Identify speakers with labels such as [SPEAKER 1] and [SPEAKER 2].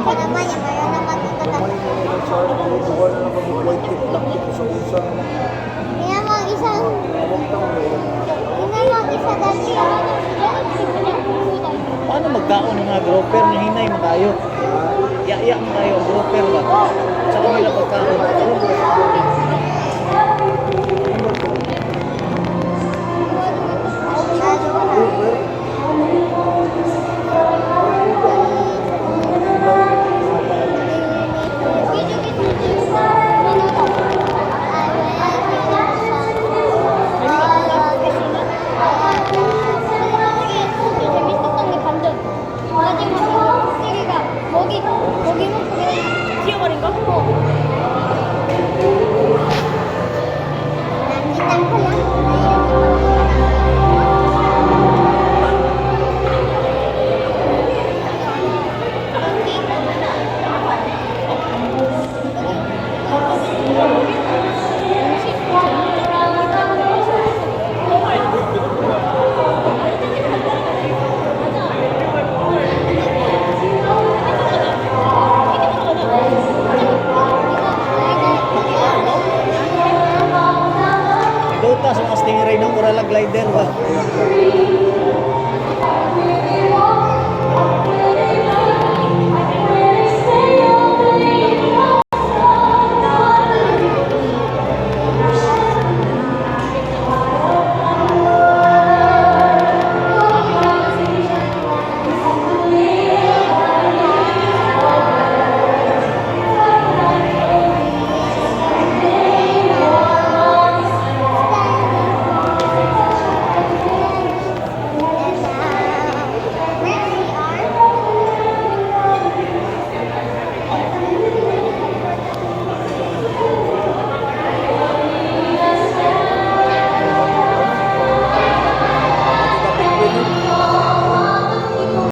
[SPEAKER 1] ka naman, yung mayroon naman dito
[SPEAKER 2] May sharp, may duwal na mag-white tip lang dito sa usa.
[SPEAKER 1] Kaya mga isang,
[SPEAKER 2] Awang tao mo.
[SPEAKER 1] yun na mga isa dali.
[SPEAKER 3] Paano magkaon ng mga grouper na hinay makayo? Iya makayo ang grouper ba? Sa kanila pagkaon.
[SPEAKER 1] 거기 먹고 그냥 튀어버린 거?